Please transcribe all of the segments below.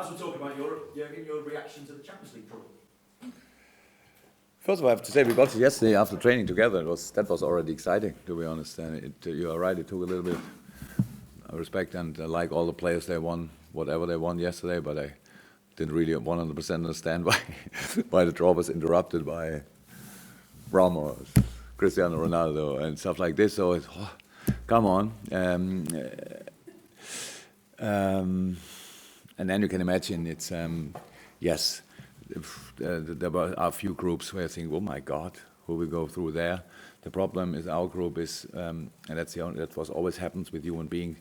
As we're talking about Europe, Jurgen, your reaction to the Champions League trouble? First of all, I have to say we got it yesterday after training together. That was already exciting, to be honest. And you are right, it took a little bit of respect, and like all the players, they won whatever they won yesterday, but I didn't really 100% understand why the draw was interrupted by Ramos, Cristiano Ronaldo, and stuff like this. So it's, come on. And then you can imagine it's, yes, there were a few groups where I think, oh my God, who will go through there? The problem is our group is, and that was always happens with human beings,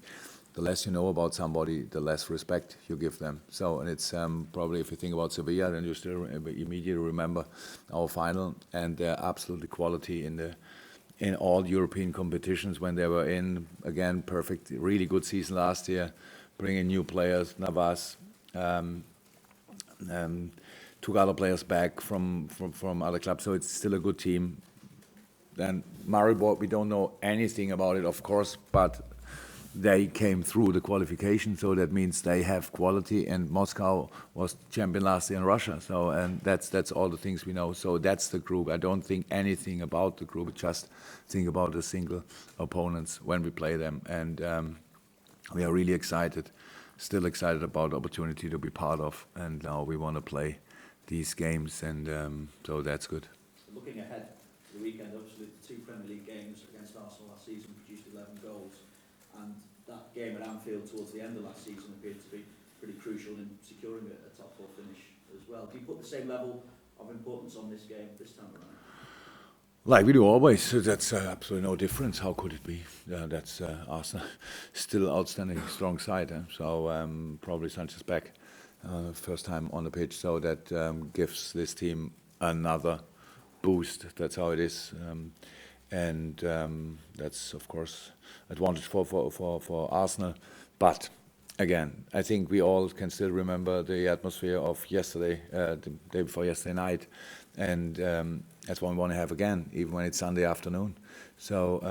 the less you know about somebody, the less respect you give them. So, and it's probably if you think about Sevilla, then you still immediately remember our final and their absolute quality in all European competitions when they were in, again, perfect, really good season last year, bringing new players, Navas, took other players back from other clubs, so it's still a good team. Then Maribor, we don't know anything about it, of course, but they came through the qualification, so that means they have quality, and Moscow was champion last year in Russia, so, and that's all the things we know. So that's the group. I don't think anything about the group, just think about the single opponents when we play them, and we are really excited, still excited about the opportunity to be part of, and now we want to play these games, and so that's good. Looking ahead to the weekend, obviously the two Premier League games against Arsenal last season produced 11 goals, and that game at Anfield towards the end of last season appeared to be pretty crucial in securing a top four finish as well. Do you put the same level of importance on this game this time around? Like we do always, so that's absolutely no difference. How could it be? That's Arsenal, still outstanding, strong side. So probably Sanchez back, first time on the pitch. So that gives this team another boost. That's how it is, and that's of course advantage for Arsenal. But again, I think we all can still remember the atmosphere of yesterday, the day before yesterday night, and that's what we want to have again, even when it's Sunday afternoon. So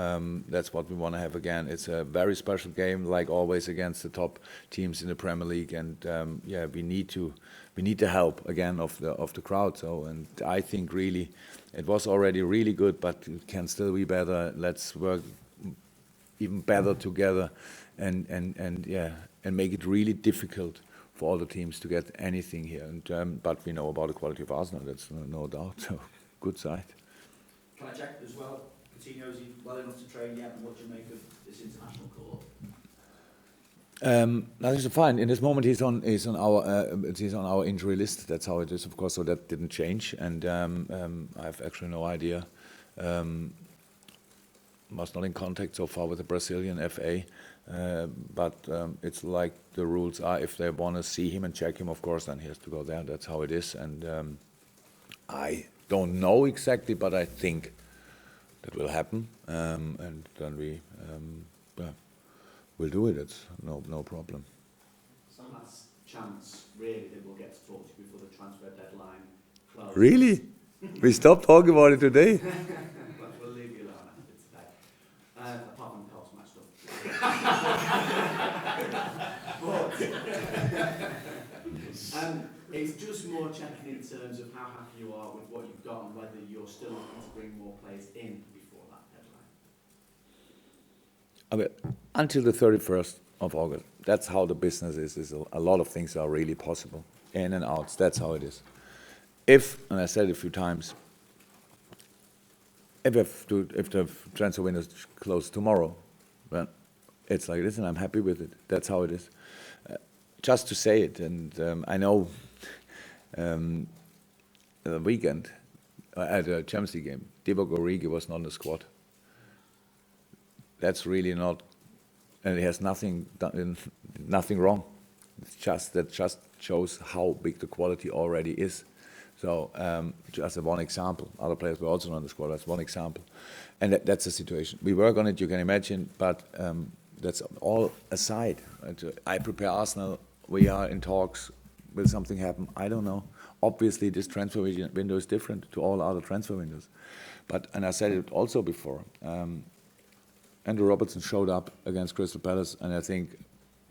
that's what we want to have again. It's a very special game, like always, against the top teams in the Premier League, and yeah, we need the help again of the crowd. So, and I think really, it was already really good, but it can still be better. Let's work even better together, and yeah, and make it really difficult for all the teams to get anything here. And but we know about the quality of Arsenal. That's no doubt. So. Good side. Can I check as well? Coutinho, is he well enough to train yet? And what do you make of this international call? That is fine. In this moment, he's on our injury list. That's how it is, of course. So that didn't change, and I have actually no idea. Was not in contact so far with the Brazilian FA, but it's like the rules are. If they want to see him and check him, of course, then he has to go there. That's how it is, and I don't know exactly, but I think that will happen, and then we will do it. It's no problem. Some last chance, really, that we'll get to talk to you before the transfer deadline closes. Really? We stopped talking about it today. But we'll leave you alone after today. Apart from the Pulse match stuff. It's just more checking in terms of how happy you are with what you've got and whether you're still looking to bring more players in before that deadline. Okay. Until the 31st of August. That's how the business is. A lot of things are really possible. In and outs. That's how it is. If, and I said it a few times, if the transfer window is closed tomorrow, then it's like this, and I'm happy with it. That's how it is. Just to say it, and I know the weekend at the Champions League game, Divock Origi was not in the squad. That's really not, and it has nothing wrong. That just shows how big the quality already is. So just one example. Other players were also not in the squad. That's one example, and that's the situation. We work on it, you can imagine, but that's all aside. I prepare Arsenal. We are in talks. Will something happen? I don't know. Obviously, this transfer window is different to all other transfer windows. But, and I said it also before, Andrew Robertson showed up against Crystal Palace, and I think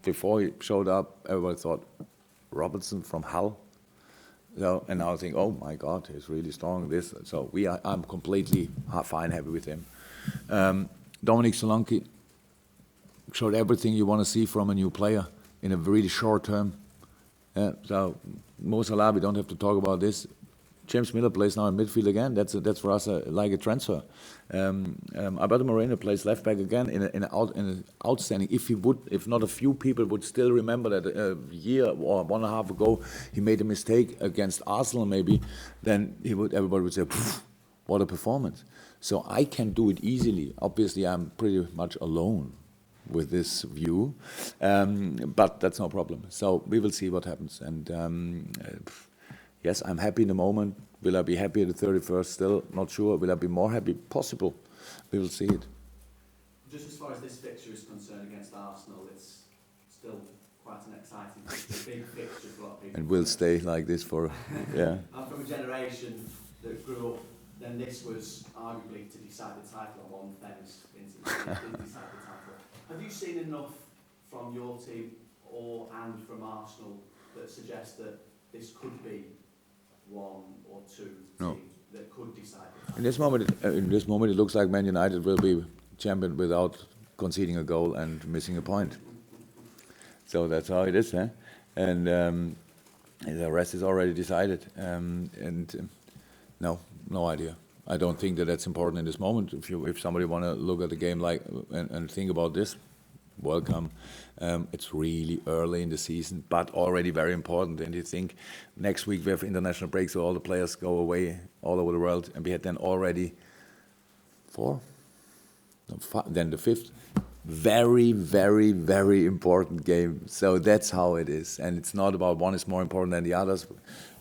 before he showed up, everybody thought, Robertson from Hull. So, and now I think, oh my God, he's really strong. So I'm completely fine, happy with him. Dominic Solanke showed everything you want to see from a new player in a really short term. So Mo Salah, we don't have to talk about this. James Miller plays now in midfield again. That's for us like a transfer. Alberto Moreno plays left back again in an outstanding. If not a few people would still remember that a year or 1.5 ago he made a mistake against Arsenal maybe, then everybody would say, what a performance. So I can do it easily. Obviously, I'm pretty much alone with this view, but that's no problem. So we will see what happens. And yes, I'm happy in the moment. Will I be happy at the 31st? Still not sure. Will I be more happy? Possible. We will see it. Just as far as this fixture is concerned against Arsenal, it's still quite an exciting fixture, big fixture for a lot of people. And will stay like this for, yeah. I'm from a generation that grew up, then this was arguably to decide the title on one fence, didn't decide the title. Have you seen enough from your team and from Arsenal that suggests that this could be one or two teams that could decide the title? In this moment, it looks like Man United will be champion without conceding a goal and missing a point. So that's how it is, huh? And the rest is already decided. No idea. I don't think that that's important in this moment. If somebody want to look at the game and think about this, welcome. It's really early in the season, but already very important. And you think next week we have international break, so all the players go away all over the world, and we had then already then the 5th. Very, very, very important game. So that's how it is. And it's not about one is more important than the others.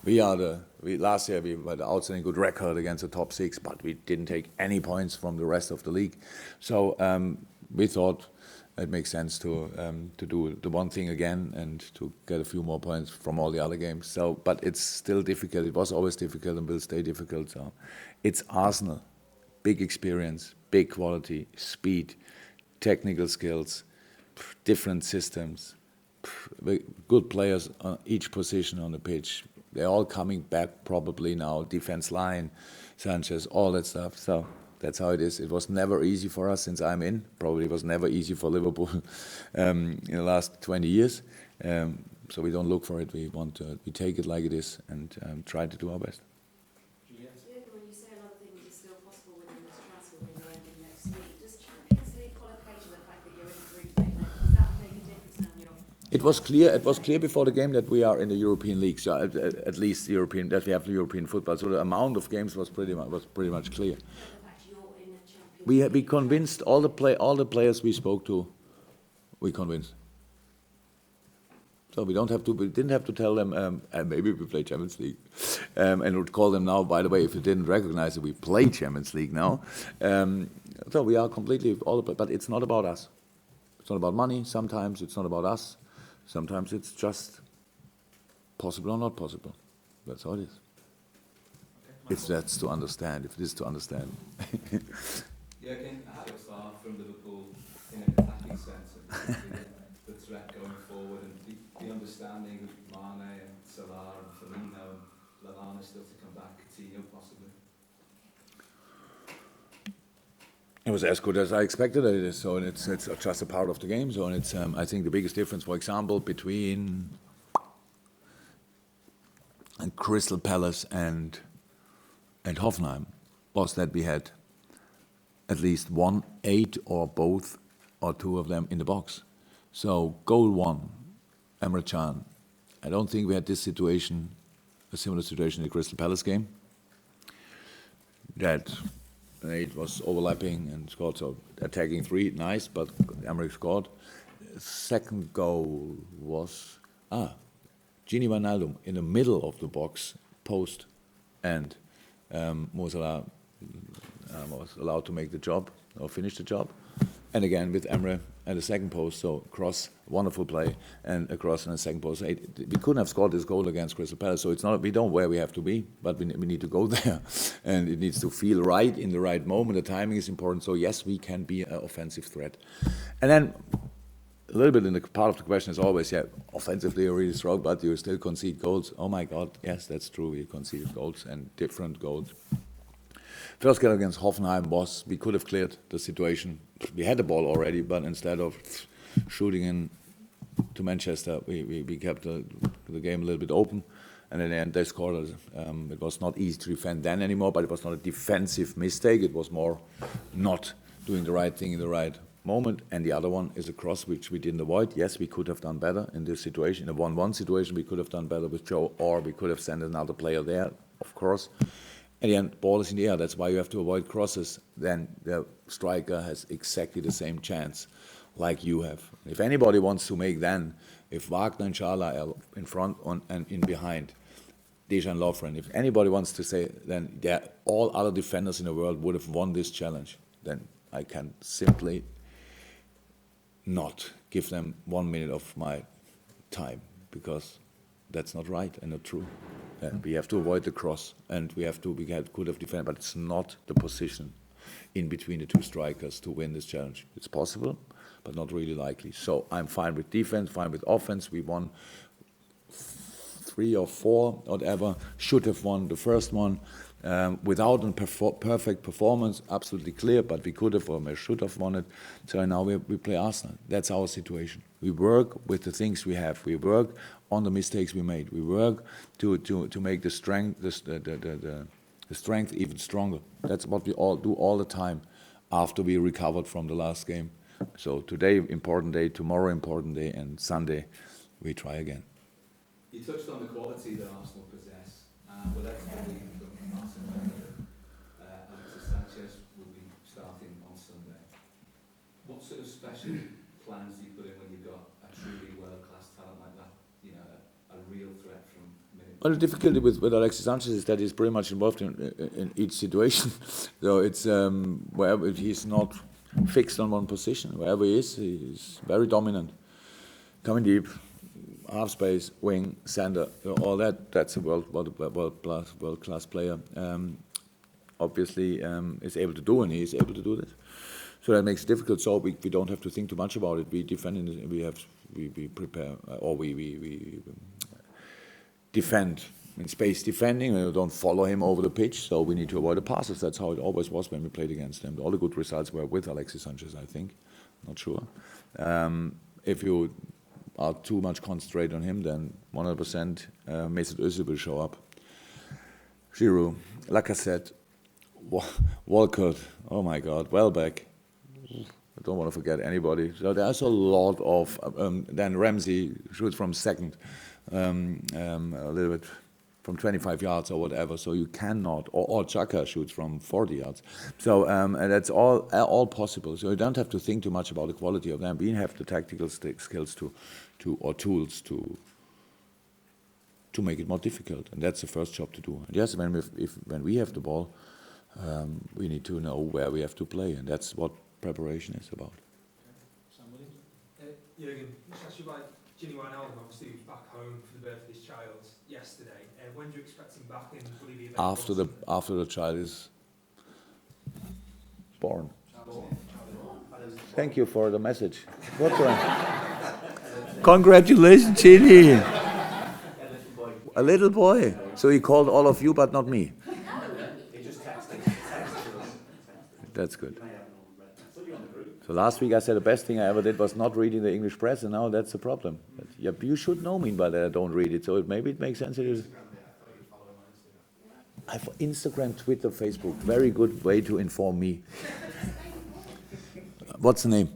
Last year we had an outstanding good record against the top 6, but we didn't take any points from the rest of the league. So we thought it makes sense to do the one thing again and to get a few more points from all the other games. So, but it's still difficult. It was always difficult and will stay difficult. So it's Arsenal, big experience, big quality, speed, technical skills, different systems, good players on each position on the pitch. They're all coming back probably now, defense line, Sanchez, all that stuff. So that's how it is. It was never easy for us since I'm in. Probably was never easy for Liverpool in the last 20 years. So we don't look for it. We take it like it is and try to do our best. When you say a lot of things are still possible within this transfer window ending next week, does Champions League qualification, the fact that you're in the group stage, does that make a difference now? It was clear before the game that we are in the European League, so at least European, that we have the European football. So the amount of games was pretty much clear. We convinced all the players we spoke to. We convinced. So we didn't have to tell them maybe we play Champions League, and would call them now. By the way, if you didn't recognize it, we play Champions League now. So we are completely but it's not about us. It's not about money. Sometimes it's not about us. Sometimes it's just possible or not possible. That's how it is. If that's to understand, if it is to understand. Jurgen, how do you start from Liverpool in an attacking sense of the threat going forward and the understanding of Mane and Salah and Firmino and Lallana still to come back, Coutinho possibly? It was as good as I expected it is, so it's just a part of the game. So it's I think the biggest difference, for example, between Crystal Palace and Hoffenheim was that we had at least 8 or both or 2 of them in the box. So goal 1, Emre Can. I don't think we had a similar situation in the Crystal Palace game. That it was overlapping and scored, so attacking 3, nice, but Emre scored. Second goal was Gini Wijnaldum in the middle of the box, post, and Mo Salah was allowed to make the job or finish the job. And again with Emre at the second post, so cross, wonderful play, and across in the second post. We couldn't have scored this goal against Crystal Palace, so it's not, we don't where we have to be, but we need to go there. And it needs to feel right in the right moment. The timing is important, so yes, we can be an offensive threat. And then a little bit in the part of the question is always, yeah, offensively you're really strong, but you still concede goals. Oh my God, yes, that's true. We conceded goals and different goals. First game against Hoffenheim was, we could have cleared the situation. We had the ball already, but instead of shooting in to Manchester, we kept the game a little bit open. And in the end, they scored. It was not easy to defend then anymore, but it was not a defensive mistake. It was more not doing the right thing in the right moment. And the other one is a cross, which we didn't avoid. Yes, we could have done better in this situation. In a 1-1 situation, we could have done better with Joe, or we could have sent another player there, of course. In the end, ball is in the air. That's why you have to avoid crosses. Then the striker has exactly the same chance like you have. If anybody wants to make then, if Wagner and Schala are in front and in behind, Dejan Lovren, if anybody wants to say then all other defenders in the world would have won this challenge, then I can simply not give them 1 minute of my time, because that's not right and not true. And we have to avoid the cross, and we could have defended, but it's not the position in between the two strikers to win this challenge. It's possible, but not really likely. So I'm fine with defense, fine with offense. We won 3 or 4, whatever. Should have won the first one without a perfect performance, absolutely clear, but we could have or we should have won it. So now we play Arsenal. That's our situation. We work with the things we have. We work on the mistakes we made. We work to make the strength even stronger. That's what we all do all the time after we recovered from the last game. So today, important day, tomorrow, important day, and Sunday, we try again. You touched on the quality that Arsenal possess, but that's probably from Arsenal. Alexis Sanchez will be starting on Sunday. What sort of special plans do you put in when you've got a truly world-class talent like that? You know, a real threat from minute. Well, the difficulty with Alexis Sanchez is that he's pretty much involved in each situation. So it's wherever he's not fixed on one position. Wherever he is, he's very dominant. Coming deep, half space, wing, center, all that. That's a world-class player. Obviously, is able to do, and he is able to do this. So that makes it difficult. So we don't have to think too much about it. We defend. We prepare, or we defend in space defending. We don't follow him over the pitch. So we need to avoid the passes. That's how it always was when we played against him. All the good results were with Alexis Sanchez, I think. Not sure. If you are too much concentrated on him, then 100% Mesut Özil will show up. Giroud, Lacazette, Walcott, oh my God, Welbeck. I don't want to forget anybody. So there's a lot of. Then Ramsey shoots from second, a little bit from 25 yards or whatever. So you cannot, or Xhaka shoots from 40 yards. So and that's all possible. So you don't have to think too much about the quality of them. We have the tactical skills or tools to make it more difficult, and that's the first job to do. And yes, when we have the ball, we need to know where we have to play, and that's what preparation is about. Jurgen, just ask you about Ginny Wijnaldum. Obviously, he was back home for the birth of his child yesterday. When do you expect him back, and will he be available? After the child is born. Thank you for the message. Congratulations, Ginny. A little boy. So he called all of you, but not me. He just texted. That's good. So last week I said the best thing I ever did was not reading the English press, and now that's the problem. But yeah, you should know me by that I don't read it, so maybe it makes sense. I have Instagram, Twitter, Facebook. Very good way to inform me. What's the name?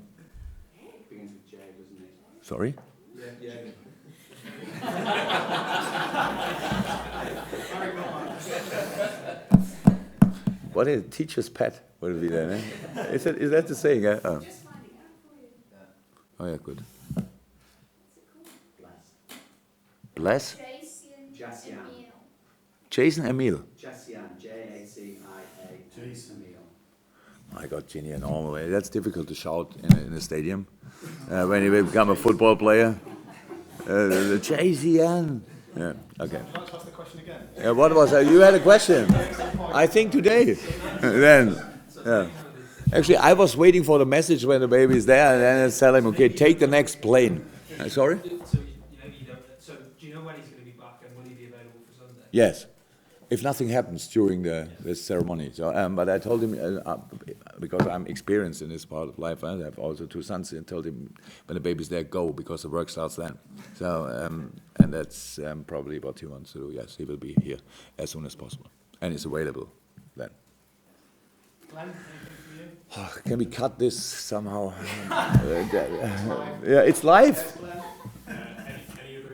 Begins with J, doesn't it? Sorry? Yeah. What is it? Teacher's pet? What would be that? Eh? Is that the saying? Eh? Oh. Just finding out for you. Oh yeah, good. What's it called? Bless? Jassian. Jason Emil. Jassian, J-A-C-I-A. Jason Emil. I got Ginny a normal way. That's difficult to shout in a stadium when you become a football player. The JCN. Yeah. Okay. Can I ask the question again? What was that? You had a question. I think today. Then. Yeah. Actually, I was waiting for the message when the baby is there, and then I tell him, okay, take the next plane. Sorry? So you don't. So do you know when he's going to be back, and will he be available for Sunday? Yes, if nothing happens during the ceremony. So, but I told him, because I'm experienced in this part of life, I have also 2 sons, and told him, when the baby's there, go, because the work starts then. So, and that's probably what he wants to do. Yes, he will be here as soon as possible, and is available then. Glenn, anything for you? Can we cut this somehow? Yeah, it's live. Yes, Glenn. Any other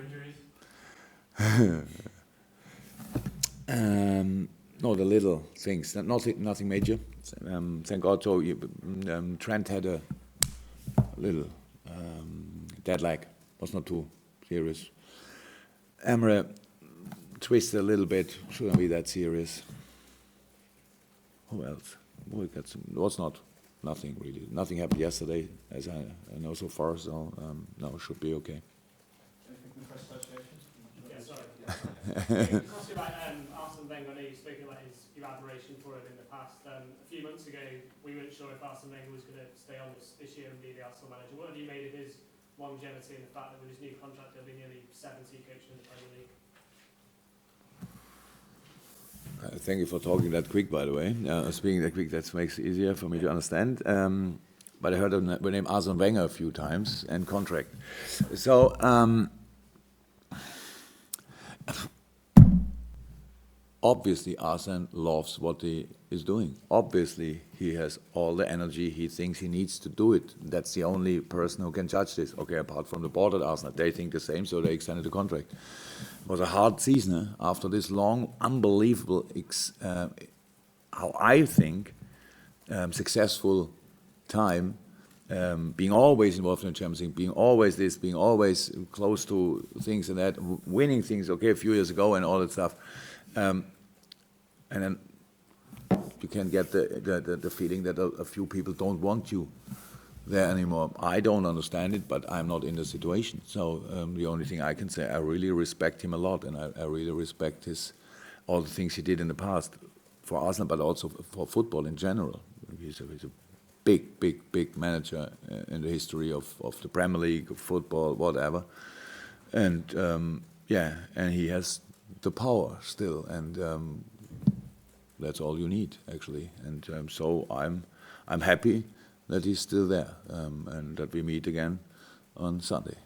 injuries? No, the little things, nothing major. Thank God. So Trent had a little dead leg, was not too serious. Emre twisted a little bit, shouldn't be that serious. Who else? We got some. It was nothing really. Nothing happened yesterday, as I know so far. So no, should be okay. Anything from the press association? Yeah, sorry. Ask you about Arsene Wenger. I know you've spoken about your admiration for him in the past. A few months ago, we weren't sure if Arsene Wenger was going to stay on this year and be the Arsenal manager. What have you made of his longevity and the fact that with his new contract, he'll be nearly 70 coaching in the Premier League? Thank you for talking that quick, by the way. Speaking that quick, that makes it easier for me to understand. But I heard the name Arsene Wenger a few times and contract. So, obviously, Arsene loves what he is doing. Obviously, he has all the energy. He thinks he needs to do it. That's the only person who can judge this. Okay, apart from the board at Arsenal, they think the same, so they extended the contract. It was a hard season after this long, unbelievable, how I think, successful time, being always involved in the Champions League, being always this, being always close to things and that, winning things, okay, a few years ago and all that stuff. And then you can get the feeling that a few people don't want you there anymore. I don't understand it, but I'm not in the situation. So the only thing I can say, I really respect him a lot, and I really respect all the things he did in the past for Arsenal, but also for football in general. He's a big manager in the history of the Premier League, of football, whatever. And and he has the power still, and that's all you need, actually. And so I'm happy that he's still there, and that we meet again on Sunday.